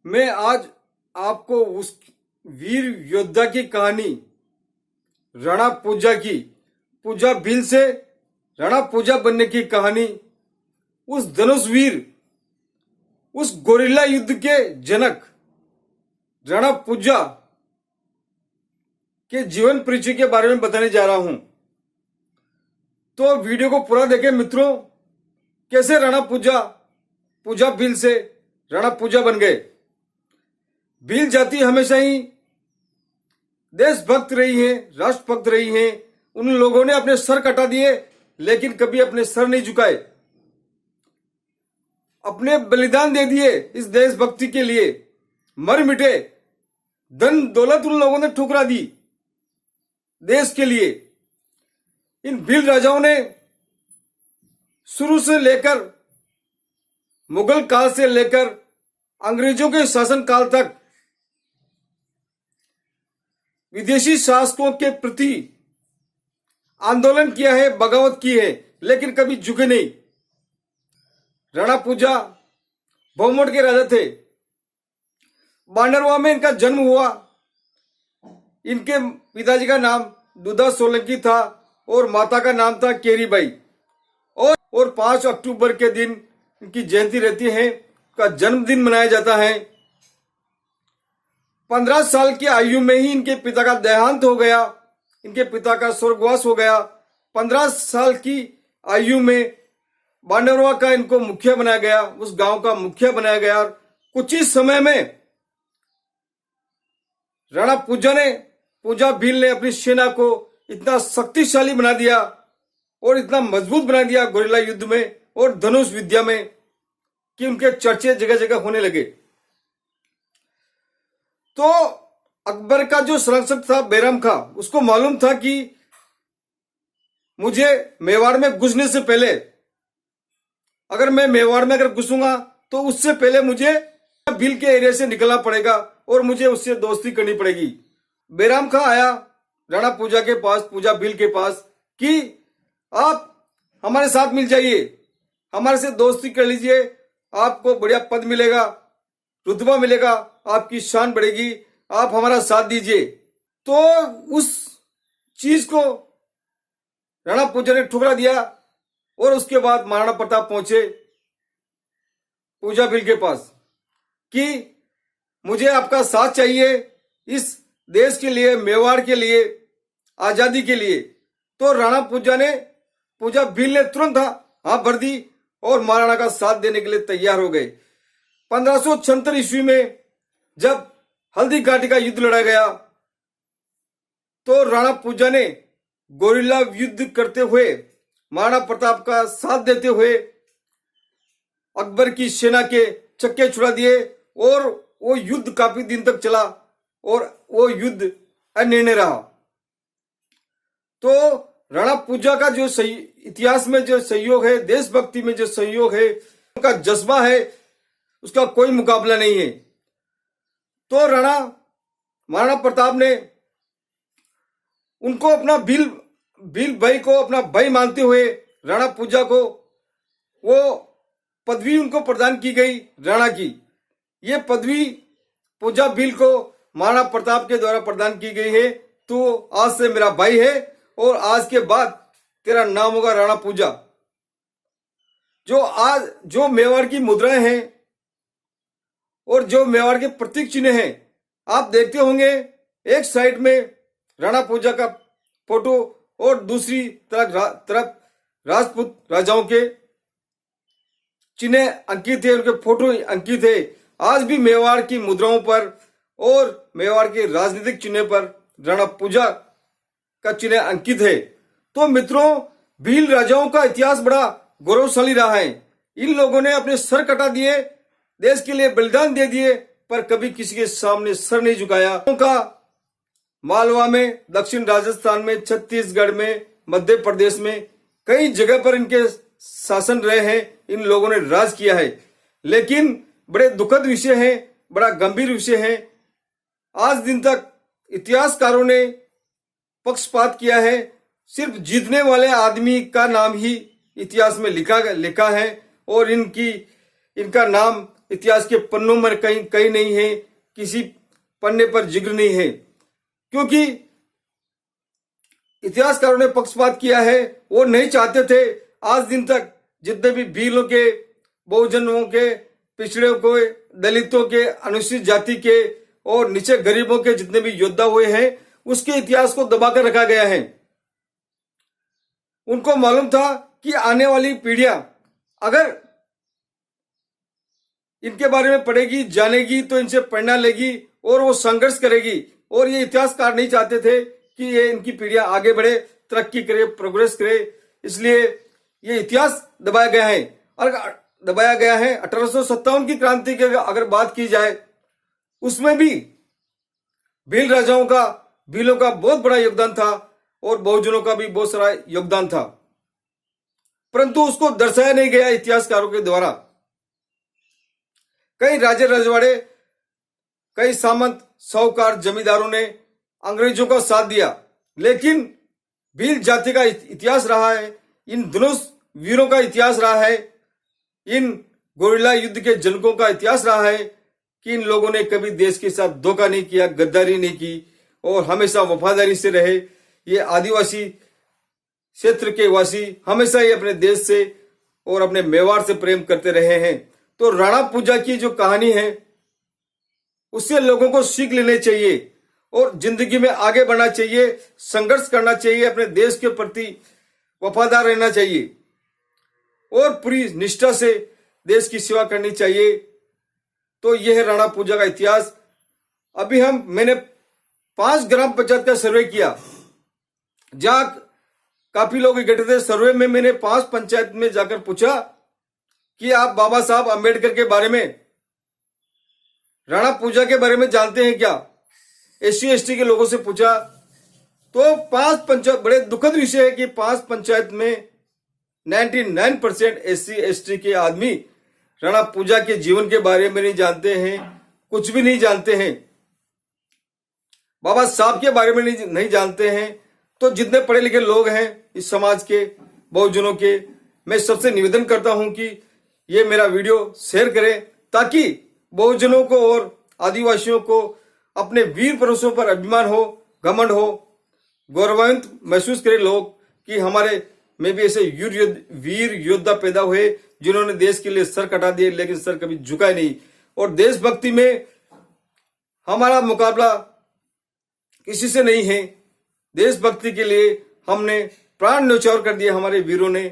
मैं आज आपको उस वीर योद्धा की कहानी रणा पूजा की पूजा भील से रणा पूजा बनने की कहानी, उस धनुष वीर, उस गोरिल्ला युद्ध के जनक रणा पूजा के जीवन परिचय के बारे में बताने जा रहा हूं। तो वीडियो को पूरा देखें मित्रों। कैसे रणा पूजा भील से रणा पूजा बन गए। भील जाति हमेशा ही देशभक्त रही है, राष्ट्रभक्त रही है। उन लोगों ने अपने सर कटा दिए लेकिन कभी अपने सर नहीं झुकाए, अपने बलिदान दे दिए इस देशभक्ति के लिए, मर मिटे। धन दौलत उन लोगों ने ठुकरा दी देश के लिए। इन भील राजाओं ने शुरू से लेकर मुगल काल से लेकर अंग्रेजों के शासन काल तक विदेशी शासकों के प्रति आंदोलन किया है, बगावत की है, लेकिन कभी झुके नहीं। रणा पूजा बहुमठ के राजा थे। बांडरवा में इनका जन्म हुआ। इनके पिताजी का नाम दुधा सोलंकी था और माता का नाम था केरीबाई। और 5 अक्टूबर के दिन इनकी जयंती रहती है, का जन्मदिन मनाया जाता है। 15 साल की आयु में ही इनके पिता का देहांत हो गया, इनके पिता का स्वर्गवास हो गया। 15 साल की आयु में बांडरवा का इनको मुखिया बनाया गया, उस गांव का मुखिया बनाया गया। कुछ ही समय में रणा पूजा भील ने अपनी सेना को इतना शक्तिशाली बना दिया और इतना मजबूत बना दिया गोरिल्ला युद्ध में और धनुष विद्या में कि उनके चर्चे जगह जगह होने लगे। तो अकबर का जो संरक्षक था बैराम खां, उसको मालूम था कि मुझे मेवाड़ में घुसने से पहले, अगर मैं मेवाड़ में अगर घुसूंगा तो उससे पहले मुझे भील के एरिया से निकलना पड़ेगा और मुझे उससे दोस्ती करनी पड़ेगी। बैराम खां आया रणा पूजा के पास, पूजा भील के पास, कि आप हमारे साथ मिल जाइए, हमारे से दोस्ती कर लीजिए, आपको बढ़िया पद मिलेगा, रुतबा मिलेगा, आपकी शान बढ़ेगी, आप हमारा साथ दीजिए। तो उस चीज को रणा पूजा ने ठुकरा दिया और उसके बाद महाराणा प्रताप पहुंचे पूजा भील के पास कि मुझे आपका साथ चाहिए इस देश के लिए, मेवाड़ के लिए, आजादी के लिए। तो राणा पूजा भील ने तुरंत हाँ भर दी और महाराणा का साथ देने के लिए तैयार हो गए। 1576 ईस्वी में जब हल्दी घाटी का युद्ध लड़ा गया तो राणा पूजा ने गोरिल्ला युद्ध करते हुए, महाराणा प्रताप का साथ देते हुए अकबर की सेना के चक्के छुड़ा दिए और वो युद्ध काफी दिन तक चला और वो युद्ध अनिर्णय रहा। तो रणा पूजा का जो इतिहास में जो सहयोग है, देशभक्ति में जो सहयोग है, उनका जज्बा है, उसका कोई मुकाबला नहीं है। तो महाराणा प्रताप ने उनको अपना भील भाई को अपना भाई मानते हुए रणा पूजा को वो पदवी उनको प्रदान की गई, राणा की। ये पदवी पूजा भील को महाराणा प्रताप के द्वारा प्रदान की गई है। तो आज से मेरा भाई है और आज के बाद तेरा नाम होगा राणा पूजा। जो मेवाड़ की मुद्राएं हैं और जो मेवाड़ के प्रतीक चिन्ह हैं, आप देखते होंगे एक साइड में राणा पूजा का फोटो और दूसरी तरफ राजपूत राजाओं के चिन्ह अंकित है, उनके फोटो अंकित है। आज भी मेवाड़ की मुद्राओं पर और मेवाड़ के राजनीतिक चिन्ह पर रणा पूजा का चिन्ह अंकित है। तो मित्रों, भील राजाओं का इतिहास बड़ा गौरवशाली रहा है। इन लोगों ने अपने सर कटा दिए, देश के लिए बलिदान दे दिए, पर कभी किसी के सामने सर नहीं झुकाया। उनका मालवा में, दक्षिण राजस्थान में, छत्तीसगढ़ में, मध्य प्रदेश में कई जगह पर इनके शासन रहे हैं, इन लोगों ने राज किया है। लेकिन बड़े दुखद विषय है, बड़ा गंभीर विषय है। आज दिन तक इतिहासकारों ने पक्षपात किया है, सिर्फ जीतने वाले आदमी का नाम ही इतिहास में लिखा है और इनका नाम इतिहास के पन्नों में कहीं कहीं नहीं है, किसी पन्ने पर जिक्र नहीं है, क्योंकि इतिहासकारों ने पक्षपात किया है। वो नहीं चाहते थे आज दिन तक जितने भी भीलों के, बहुजनों के, पिछड़े के, दलितों के, अनुसूचित जाति के और नीचे गरीबों के जितने भी योद्धा हुए हैं, उसके इतिहास को दबाकर रखा गया है। उनको मालूम था कि आने वाली पीढ़ियां अगर इनके बारे में पढ़ेगी, जानेगी, तो इनसे प्रेरणा लेगी और वो संघर्ष करेगी। और ये इतिहासकार नहीं चाहते थे कि ये इनकी पीढ़ियां आगे बढ़े, तरक्की करे, प्रोग्रेस करे, इसलिए ये इतिहास दबाया गया है। और दबाया गया है 1857 की क्रांति की अगर बात की जाए, उसमें भी भील राजाओं का, भीलों का बहुत बड़ा योगदान था और बहुजनों का भी बहुत सारा योगदान था, परंतु उसको दर्शाया नहीं गया इतिहासकारों के द्वारा। कई राजे रजवाड़े, कई सामंत, साहूकार, जमींदारों ने अंग्रेजों का साथ दिया, लेकिन भील जाति का इतिहास रहा है, इन दोनों वीरों का इतिहास रहा है, इन गोरिल्ला युद्ध के जनकों का इतिहास रहा है कि इन लोगों ने कभी देश के साथ धोखा नहीं किया, गद्दारी नहीं की और हमेशा वफादारी से रहे। ये आदिवासी क्षेत्र के वासी हमेशा ही अपने देश से और अपने मेवाड़ से प्रेम करते रहे हैं। तो राणा पूजा की जो कहानी है, उससे लोगों को सीख लेनी चाहिए और जिंदगी में आगे बढ़ना चाहिए, संघर्ष करना चाहिए, अपने देश के प्रति वफादार रहना चाहिए और पूरी निष्ठा से देश की सेवा करनी चाहिए। तो यह है राणा पूजा का इतिहास। अभी मैंने 5 ग्राम पंचायत का सर्वे किया, जहां काफी लोग इकट्ठे थे। सर्वे में मैंने 5 पंचायत में जाकर पूछा कि आप बाबा साहब अम्बेडकर के बारे में, राणा पूजा के बारे में जानते हैं क्या? SC ST के लोगों से पूछा तो 5 पंचायत, बड़े दुखद विषय है कि 5 पंचायत में 99% SC ST के आदमी राणा पूजा के जीवन के बारे में नहीं जानते हैं, कुछ भी नहीं जानते हैं, बाबा साहब के बारे में नहीं जानते हैं। तो जितने पढ़े लिखे लोग हैं इस समाज के, बहुजनों के, मैं सबसे निवेदन करता हूं कि ये मेरा वीडियो शेयर करें, ताकि बहुजनों को और आदिवासियों को अपने वीर पुरुषों पर अभिमान हो, घमंड हो, गौरवान्वित महसूस करें लोग कि हमारे में भी ऐसे वीर योद्धा पैदा हुए जिन्होंने देश के लिए सर कटा दिए, लेकिन सर कभी झुका नहीं। और देशभक्ति में हमारा मुकाबला किसी से नहीं है। देशभक्ति के लिए हमने प्राण न्यौछावर कर दिए हमारे वीरों ने।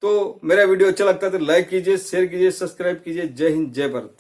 तो मेरा वीडियो अच्छा लगता है तो लाइक कीजिए, शेयर कीजिए, सब्सक्राइब कीजिए। जय हिंद, जय भारत।